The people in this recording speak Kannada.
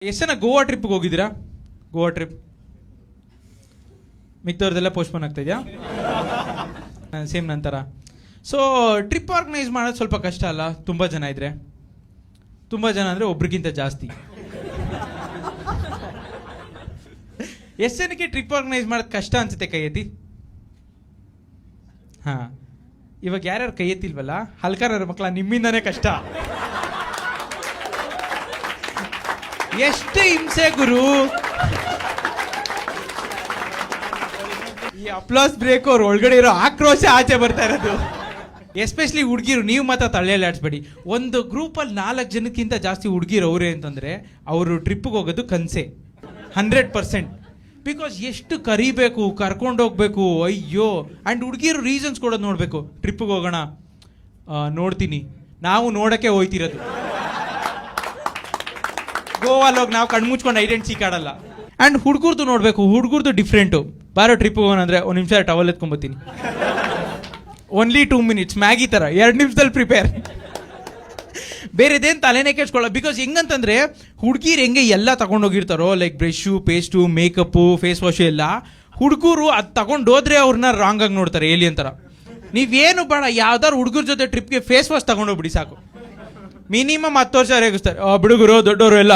ಎಷ್ಟು ಜನ ಗೋವಾ ಟ್ರಿಪ್ಗೆ ಹೋಗಿದ್ದೀರಾ? ಗೋವಾ ಟ್ರಿಪ್ ಮಿಕ್ದವ್ರದೆಲ್ಲ ಪೋಸ್ಟ್ಪೋನ್ ಆಗ್ತಾ ಇದೆಯಾ? ಸೇಮ್ ನಂತರ. ಸೊ ಟ್ರಿಪ್ ಆರ್ಗನೈಸ್ ಮಾಡೋದು ಸ್ವಲ್ಪ ಕಷ್ಟ ಅಲ್ಲ? ತುಂಬ ಜನ ಇದ್ರೆ, ತುಂಬ ಜನ ಅಂದರೆ ಒಬ್ರಿಗಿಂತ ಜಾಸ್ತಿ. ಎಷ್ಟು ಜನಕ್ಕೆ ಟ್ರಿಪ್ ಆರ್ಗನೈಸ್ ಮಾಡೋದು ಕಷ್ಟ ಅನ್ಸುತ್ತೆ? ಕೈ ಎತ್ತಿ. ಹಾಂ, ಇವಾಗ ಯಾರ್ಯಾರು ಕೈ ಎತ್ತಿಲ್ವಲ್ಲ, ಹಲ್ಕಾರ ಮಕ್ಕಳ, ನಿಮ್ಮಿಂದನೇ ಕಷ್ಟ. ಎಷ್ಟು ಹಿಂಸೆ ಗುರು. ಈ ಅಪ್ಲಾಸ್ ಬ್ರೇಕ್ ಅವ್ರ ಒಳಗಡೆ ಇರೋ ಆಕ್ರೋಶ ಆಚೆ ಬರ್ತಾ ಇರೋದು. ಎಸ್ಪೆಷಲಿ ಹುಡುಗಿರು, ನೀವು ಮಾತ್ರ ತಳ್ಳೆಲ್ಲಾಡಿಸ್ಬೇಡಿ. ಒಂದು ಗ್ರೂಪಲ್ಲಿ 4 ಜನಕ್ಕಿಂತ ಜಾಸ್ತಿ ಹುಡುಗಿರು ಅವರೇ ಅಂತಂದರೆ ಅವರು ಟ್ರಿಪ್ಪಿಗೆ ಹೋಗೋದು ಕನಸೆ 100%. ಬಿಕಾಸ್ ಎಷ್ಟು ಕರಿಬೇಕು, ಕರ್ಕೊಂಡೋಗ್ಬೇಕು, ಅಯ್ಯೋ. ಆ್ಯಂಡ್ ಹುಡುಗಿರು ರೀಸನ್ಸ್ ಕೊಡೋದು ನೋಡಬೇಕು. ಟ್ರಿಪ್ಪಿಗೆ ಹೋಗೋಣ, ನೋಡ್ತೀನಿ, ನಾವು ನೋಡೋಕ್ಕೆ ಹೋಯ್ತಿರೋದು. ಗೋವಾಲ್ ಹೋಗಿ ನಾವು ಕಣ್ಮುಚ್ಕೊಂಡು ಐಡೆಂಟಿಟಿ ಕಾಡಲ್ಲ. ಆ್ಯಂಡ್ ಹುಡುಗರ್ದು ನೋಡಬೇಕು, ಹುಡುಗರ್ದು ಡಿಫ್ರೆಂಟು. ಬಾರೋ ಟ್ರಿಪ್ಪಿಗೆ ಹೋಗೋಣ ಅಂದರೆ 1 ನಿಮಿಷ ಟವಲ್ ಎತ್ಕೊಂಬತ್ತೀನಿ, ಓನ್ಲಿ 2 minutes, ಮ್ಯಾಗಿ ಥರ 2 ನಿಮಿಷದಲ್ಲಿ ಪ್ರಿಪೇರ್. ಬೇರೆದೇನು ತಲೆನೇ ಕೆಡ್ಸ್ಕೊಳ್ಳೋ. ಬಿಕಾಸ್ ಹೆಂಗಂತಂದರೆ ಹುಡುಗಿರು ಹೆಂಗೆ ಎಲ್ಲ ತಗೊಂಡೋಗಿರ್ತಾರೋ, like brush, paste, makeup, face wash ಎಲ್ಲ, ಹುಡುಗರು ಅದು ತಗೊಂಡೋದ್ರೆ ಅವ್ರನ್ನ ರಾಂಗ್ ಆಗಿ ನೋಡ್ತಾರೆ, ಏಲಿಯನ್ ಥರ. ನೀವೇನು ಬೇಡ, ಯಾವ್ದಾರು ಹುಡುಗರ ಜೊತೆ ಟ್ರಿಪ್ಗೆ ಫೇಸ್ ವಾಶ್ ತಗೊಂಡೋಗ್ಬಿಡಿ ಸಾಕು. ಮಿನಿಮಮ್ 10 ವರ್ಷ ರೇಗಿಸ್ತಾರೆ. ಬಿಡುಗರು ದೊಡ್ಡವರು ಎಲ್ಲ